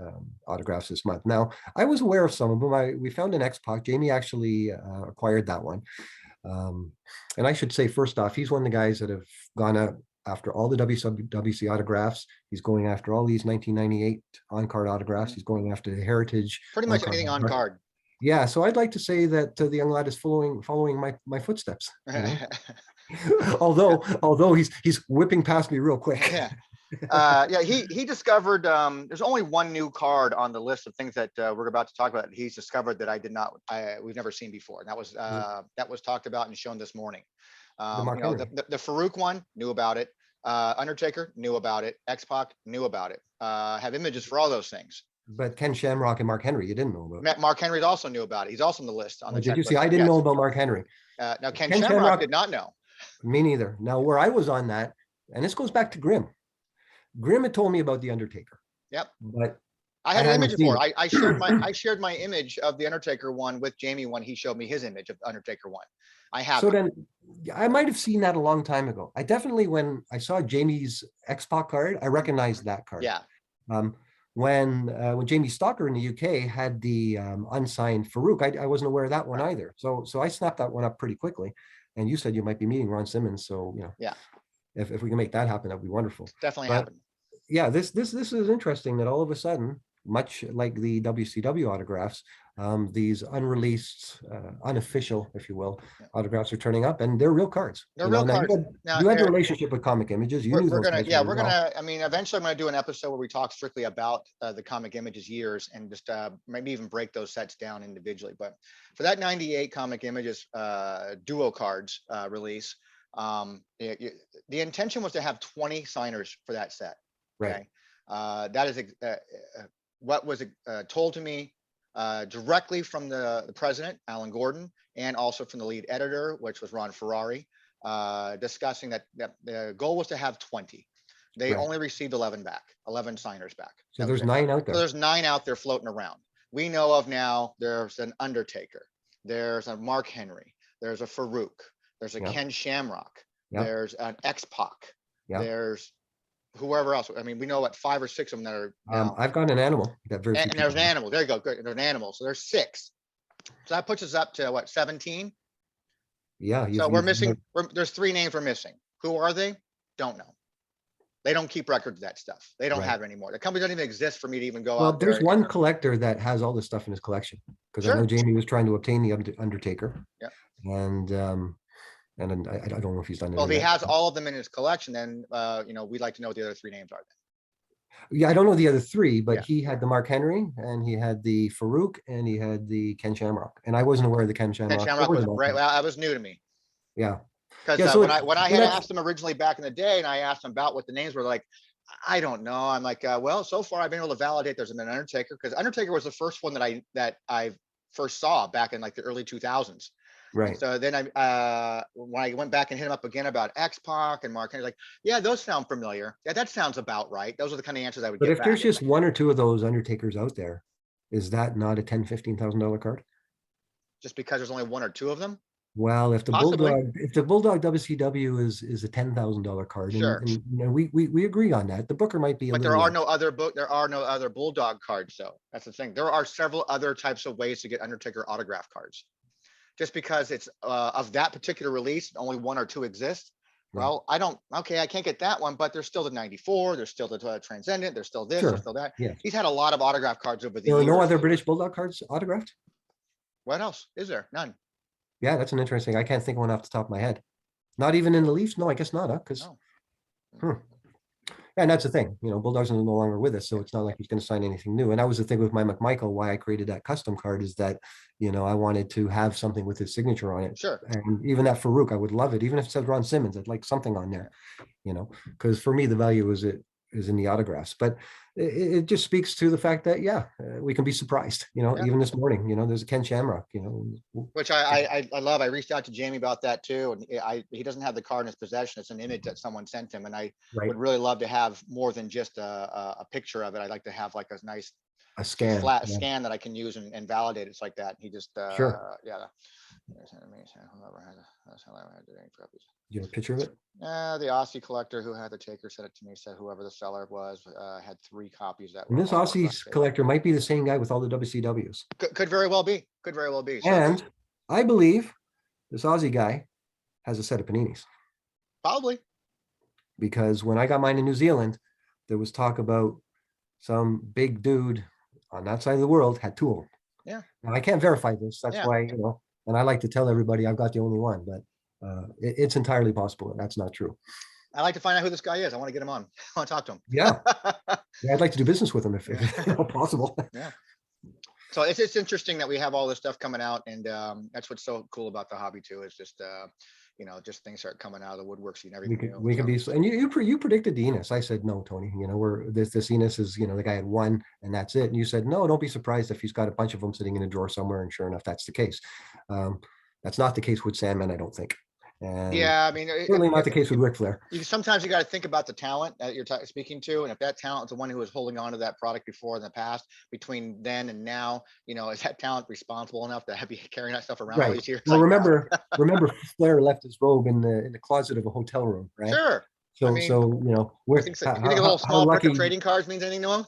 autographs this month. Now, I was aware of some of them. We found an X-Pac. Jamie actually acquired that one. And I should say, first off, he's one of the guys that have gone out after all the WC autographs. He's going after all these 1998 on-card autographs. He's going after the heritage. Pretty much anything on card. Yeah, so I'd like to say that the young lad is following my footsteps. Although he's whipping past me real quick. Yeah. Yeah, he discovered there's only one new card on the list of things that we're about to talk about. He's discovered that we've never seen before. And that was talked about and shown this morning. The Farouk one, knew about it. Undertaker, knew about it. X-Pac, knew about it. Have images for all those things. But Ken Shamrock and Mark Henry, you didn't know about. Mark Henry also knew about it. He's also on the list. Did you see? I didn't know about Mark Henry. Now Ken Shamrock did not know. Me neither. Now, where I was on that, and this goes back to Grimm. Grimm had told me about the Undertaker. Yep. But I had an image for it. I shared my image of the Undertaker one with Jamie when he showed me his image of the Undertaker one. I have. So then I might have seen that a long time ago. I definitely, when I saw Jamie's X-Pac card, I recognized that card. Yeah. When Jamie Stalker in the UK had the unsigned Farouk, I wasn't aware of that one either. So I snapped that one up pretty quickly. And you said you might be meeting Ron Simmons, so yeah, if we can make that happen, that'd be wonderful. Definitely happen. Yeah, this is interesting that all of a sudden, much like the WCW autographs, these unreleased, unofficial, if you will, autographs are turning up, and they're real cards. They're real cards. You had a relationship with Comic Images. We're gonna. I mean, eventually, I'm gonna do an episode where we talk strictly about the Comic Images years and just maybe even break those sets down individually. But for that '98 Comic Images duo cards release, the intention was to have 20 signers for that set. Okay, right. That is what was told to me directly from the president, Alan Gordon, and also from the lead editor, which was Ron Ferrari, discussing that the goal was to have 20. They only received 11 signers back. So there's 9 out there. So there's 9 out there floating around. We know of now, there's an Undertaker, there's a Mark Henry, there's a Farouk, there's a Ken Shamrock, there's an X-Pac, there's whoever else. I mean, we know what 5 or 6 of them that are now. I've got an animal. And there's an animal. There you go. Good. There's an animal. So there's 6. So that puts us up to what, 17? Yeah. So we're missing. There's 3 names we're missing. Who are they? Don't know. They don't keep records of that stuff. They don't have it anymore. The company doesn't even exist for me to even go out there. There's one collector that has all this stuff in his collection, because I know Jamie was trying to obtain the Undertaker. Yeah. And I don't know if he's done it. Well, if he has all of them in his collection, then we'd like to know what the other 3 names are then. Yeah, I don't know the other three, but Yeah. he had the Mark Henry and he had the Farouk and he had the Ken Shamrock. And I wasn't aware of the Ken Ken Shamrock Shamrock or was the Mark right. Henry. Well, that was new to me. Yeah. Because Yeah. So when it, I well, had that's asked them originally back in the day, and I asked them about what the names were, like, I don't know. I'm like, well, so far I've been able to validate there's an Undertaker, because Undertaker was the first one that I first saw back in like the early 2000s. And right. so then when I went back and hit him up again about X-Pac and Mark Henry, like, yeah, those sound familiar. Yeah, that sounds about right. Those are the kind of answers I would But get if back. there's It's just like, one or two of those Undertakers out there, is that not a $10,000-$15,000 card? just because there's only one or two of them, Well, possibly. If the Bulldog WCW is a $10,000 card, Sure. and you know, we agree on that. The Booker might be a But little less. there are no other Bulldog cards, though. That's the thing. There are several other types of ways to get Undertaker autograph cards. Just because it's of that particular release, only one or two exist. Yeah. Well, okay, I can't get that one, but there's still the 94, there's still the Transcendent, there's still this, there's Sure. still that. Yeah. He's had a lot of autograph cards over the There are no years. other British Bulldog cards autographed? What else is there? None. Yeah, that's an interesting. I can't think of one off the top of my head. Not even in the Leafs? No, I guess not, huh? Because No. and that's the thing, you know, Bulldogs are no longer with us, so Yeah. it's not like he's going to sign anything new. And that was the thing with my McMichael, why I created that custom card is that, you know, I wanted to have something with his signature on it. Sure. And even that Farouk, I would love it. Even if it said Ron Simmons, I'd like something on there, you know, because for me, the value is in the autographs. But it just speaks to the fact that, yeah, we can be surprised, you know, Yeah. even this morning, you know, there's a Ken Shamrock, you know. Which I love. I reached out to Jamie about that too, and he doesn't have the card in his possession. It's an image that someone sent him, and I Right. would really love to have more than just a picture of it. I'd like to have like a nice A scan. flat Yeah. scan that I can use and validate. It's like that. He just Sure. yeah. Whoever had any copies. You have a picture of it? The Aussie collector who had the Taker sent it to me, said whoever the seller was had 3 copies that And were this all Aussie collector might be the same guy with all the WCWs. could very well be. Could very well be. So And I believe this Aussie guy has a set of paninis probably. because when I got mine in New Zealand, there was talk about some big dude on that side of the world had 2 of them. Yeah. Now, I can't verify this. That's Yeah. why, you know, and I like to tell everybody I've got the only one, but it's entirely possible that that's not true. I like to find out who this guy is. I want to get him on. I want to talk to him. Yeah. Yeah, I'd like to do business with him if Yeah. possible. Yeah. So it's interesting that we have all this stuff coming out, and that's what's so cool about the hobby too. Is just you know, just things start coming out of the woodworks and everything. We can be, and you predicted the Enos. I said no, Tony. You know, we're this Enos is, you know, the guy had 1 and that's it. And you said no, don't be surprised if he's got a bunch of them sitting in a drawer somewhere. And sure enough, that's the case. That's not the case with Sandman, I don't think. And yeah, I mean, certainly not the case with Ric Flair. sometimes you got to think about the talent that you're speaking to, and if that talent is the one who was holding on to that product before in the past, between then and now, you know, is that talent responsible enough to be carrying that stuff around all these years? Well, Like, remember Flair left his robe in the closet of a hotel room, right? sure. So, I mean, so you know, you think a little small brick of trading cards means anything to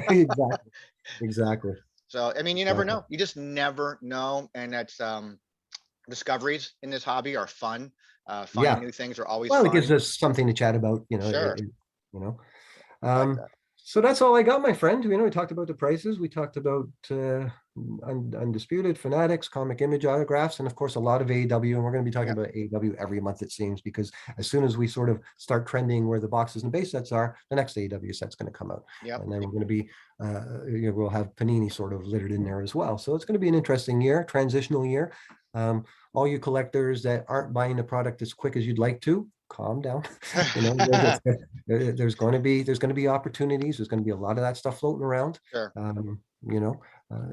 him? Exactly. So, I mean, you never know. You just never know, and that's discoveries in this hobby are fun. Finding new things are always well, fun. it gives us something to chat about, you know. Sure. You know, so that's all I got, my friend. You know, we talked about the prices. We talked about Undisputed, Fanatics, Comic Image autographs, and of course, a lot of AEW. And we're going to be talking about AEW every month, it seems, because as soon as we sort of start trending where the boxes and base sets are, the next AEW set's going to come out. Yep. And then we're going to be, you know, we'll have Panini sort of littered in there as well. So it's going to be an interesting year, transitional year. All you collectors that aren't buying the product as quick as you'd like to, calm down. You know, there's going to be opportunities. There's going to be a lot of that stuff floating around. Sure. You know,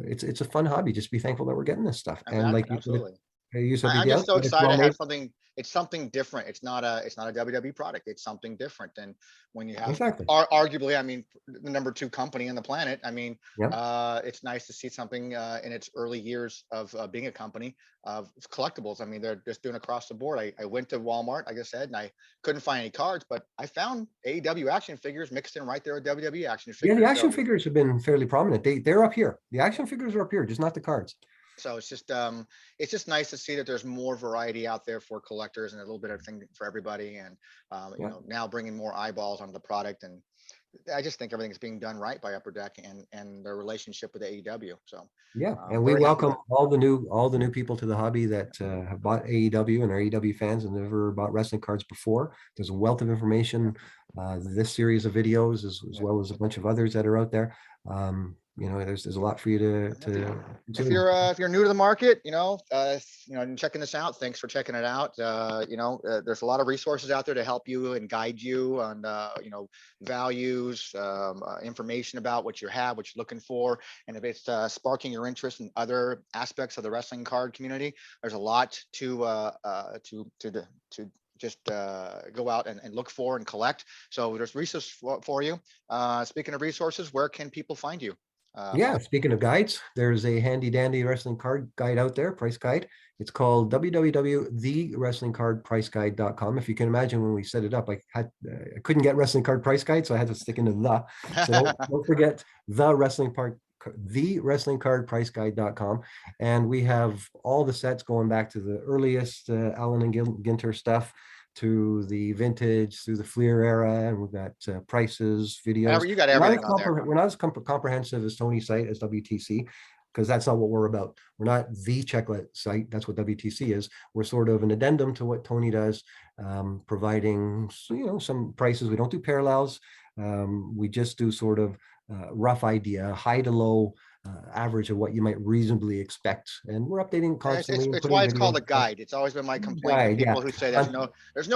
it's a fun hobby. Just be thankful that we're getting this stuff. And like absolutely. you said, I'm just so excited to have something. It's something different. It's not a WWE product. It's something different than when you have arguably, I mean, the number 2 company on the planet. I mean, it's nice to see something in its early years of being a company of collectibles. I mean, they're just doing across the board. I went to Walmart, like I said, and I couldn't find any cards, but I found AEW action figures mixed in right there with WWE action figures. Yeah, the action figures have been fairly prominent. They're up here. The action figures are up here, just not the cards. So it's just nice to see that there's more variety out there for collectors and a little bit of thing for everybody. And, you know, now bringing more eyeballs onto the product. And I just think everything's being done right by Upper Deck and their relationship with the AEW. So Yeah, and we very happy welcome with all the new people to the hobby that have bought AEW and are AEW fans and never bought wrestling cards before. There's a wealth of information. This series of videos, as it. well as a bunch of others that are out there. There's a lot for you to consume. If you're new to the market, and checking this out, thanks for checking it out. There's a lot of resources out there to help you and guide you on values, information about what you have, what you're looking for, and if it's sparking your interest in other aspects of the wrestling card community. There's a lot to just go out and look for and collect. So there's resources for you. Speaking of resources, where can people find you? Yeah, Paul? speaking of guides, there's a handy dandy wrestling card guide out there, price guide. It's called www.thewrestlingcardpriceguide.com. If you can imagine, when we set it up, I couldn't get wrestling card price guide, so I had to stick into the. So don't forget thewrestlingcardpriceguide.com. And we have all the sets going back to the earliest Allen and Ginter stuff, to the vintage, through the Fleer era, and we've got prices, videos. You got everything on there. We're not as comprehensive as Tony's site, as WTC, because that's not what we're about. We're not the checklist site. That's what WTC is. We're sort of an addendum to what Tony does, providing some prices. We don't do parallels. We just do sort of rough idea, high to low average of what you might reasonably expect, and we're updating constantly. It's why it's called a guide. It's always been my complaint with people who say there's no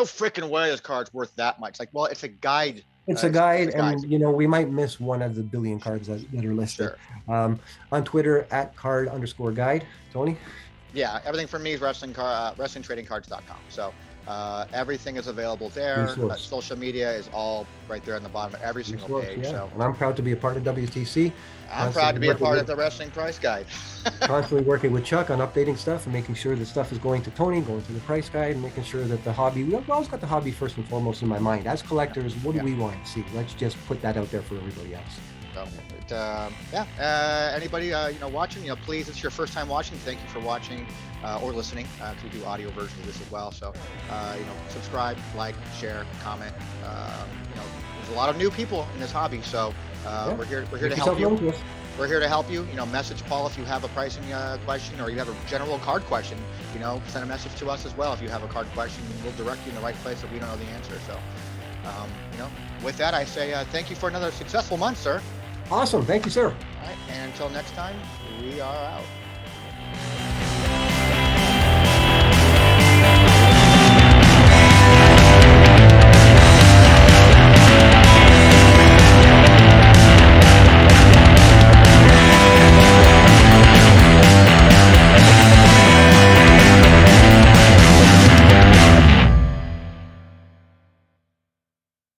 freaking way this card's worth that much. Like, well, it's a guide. It's a guide, and we might miss one of the billion cards that are listed. Sure. On Twitter @card_guide. Tony? Yeah, everything for me is wrestlingtradingcards.com. So everything is available there. Social media is all right there on the bottom of every single page. Yeah. So, and I'm proud to be a part of WTC. I'm proud to be a part of the Wrestling Price Guide. Constantly working with Chuck on updating stuff and making sure that stuff is going to Tony, going to the Price Guide, and making sure that the hobby, we've always got the hobby first and foremost in my mind. As collectors, what do we want to see? Let's just put that out there for everybody else. So, anybody watching, please, it's your first time watching, thank you for watching or listening, because we do audio versions of this as well. So subscribe, like, share, comment. There's a lot of new people in this hobby, so we're here to help you. We're here to help you. Message Paul if you have a pricing question, or you have a general card question. Send a message to us as well if you have a card question. We'll direct you in the right place if we don't know the answer. So with that, I say thank you for another successful month, sir. Awesome. Thank you, sir. All right. And until next time, we are out.